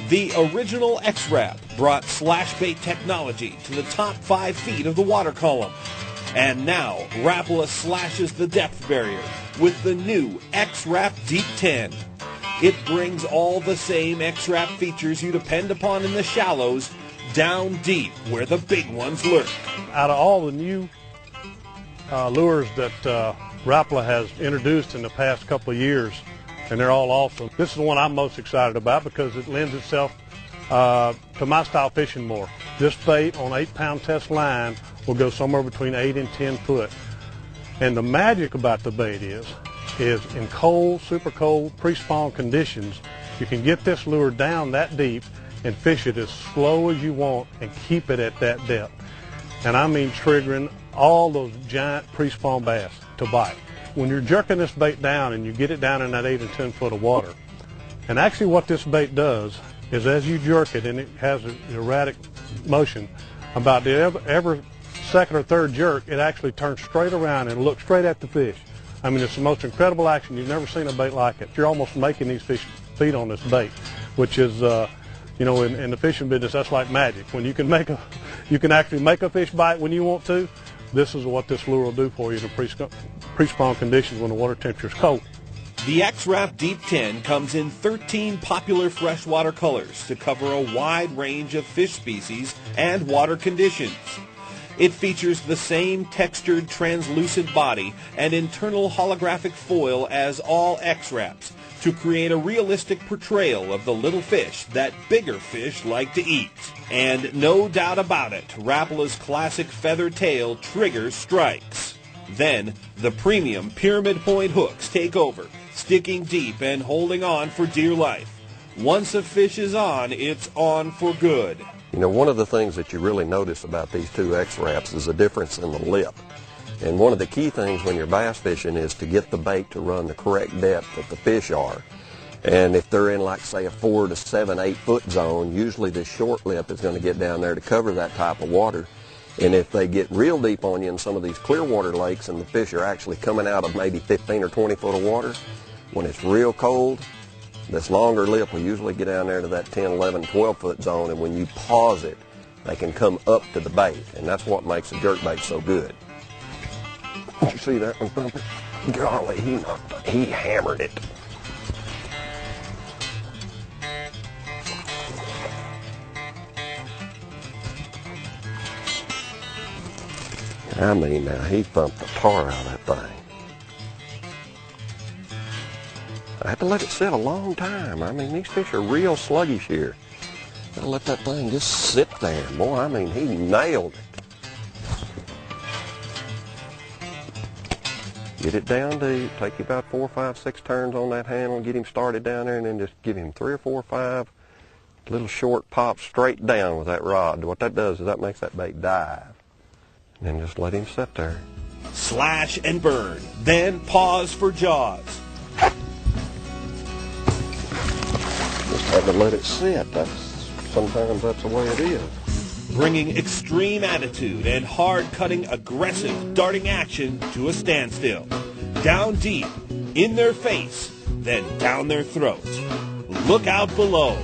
The original X-Rap brought slash bait technology to the top 5 feet of the water column. And now, Rapala slashes the depth barrier with the new X-Rap Deep 10. It brings all the same X-Rap features you depend upon in the shallows down deep where the big ones lurk. Out of all the new lures that Rapala has introduced in the past couple of years, and they're all awesome, this is the one I'm most excited about because it lends itself to my style fishing more. This bait on 8-pound test line will go somewhere between 8 and 10 foot. And the magic about the bait is in cold, super cold, pre-spawn conditions, you can get this lure down that deep and fish it as slow as you want and keep it at that depth. And I mean triggering all those giant pre-spawn bass to bite. When you're jerking this bait down and you get it down in that 8 and 10 foot of water, and actually what this bait does is as you jerk it, and it has an erratic motion, about every second or third jerk, it actually turns straight around and looks straight at the fish. I mean, it's the most incredible action. You've never seen a bait like it. You're almost making these fish feed on this bait, which is, you know, in the fishing business, that's like magic. When you can actually make a fish bite when you want to, this is what this lure will do for you in the pre-spawn conditions when the water temperature is cold. The X-Rap Deep 10 comes in 13 popular freshwater colors to cover a wide range of fish species and water conditions. It features the same textured translucent body and internal holographic foil as all X-Raps to create a realistic portrayal of the little fish that bigger fish like to eat. And no doubt about it, Rapala's classic feather tail triggers strikes. Then, the premium pyramid point hooks take over, sticking deep and holding on for dear life. Once a fish is on, it's on for good. You know, one of the things that you really notice about these two X-Raps is the difference in the lip. And one of the key things when you're bass fishing is to get the bait to run the correct depth that the fish are. And if they're in, like, say, a 4 to 7, 8 foot zone, usually this short lip is going to get down there to cover that type of water. And if they get real deep on you in some of these clear water lakes and the fish are actually coming out of maybe 15 or 20 foot of water, when it's real cold, this longer lip will usually get down there to that 10, 11, 12 foot zone, and when you pause it, they can come up to the bait, and that's what makes the jerk bait so good. Did you see that one, Thumper? Golly, he hammered it. I mean, now he thumped the tar out of that thing. I had to let it sit a long time. I mean, these fish are real sluggish here. Gotta let that thing just sit there. Boy, I mean, he nailed it. Get it down deep. Take you about 4, 5, 6 turns on that handle. Get him started down there, and then just give him 3 or 4 or 5 little short pops straight down with that rod. What that does is that makes that bait dive. And then just let him sit there. Slash and burn. Then pause for jaws. Just have to let it sit. Sometimes that's the way it is. Bringing extreme attitude and hard-cutting, aggressive, darting action to a standstill. Down deep, in their face, then down their throat. Look out below.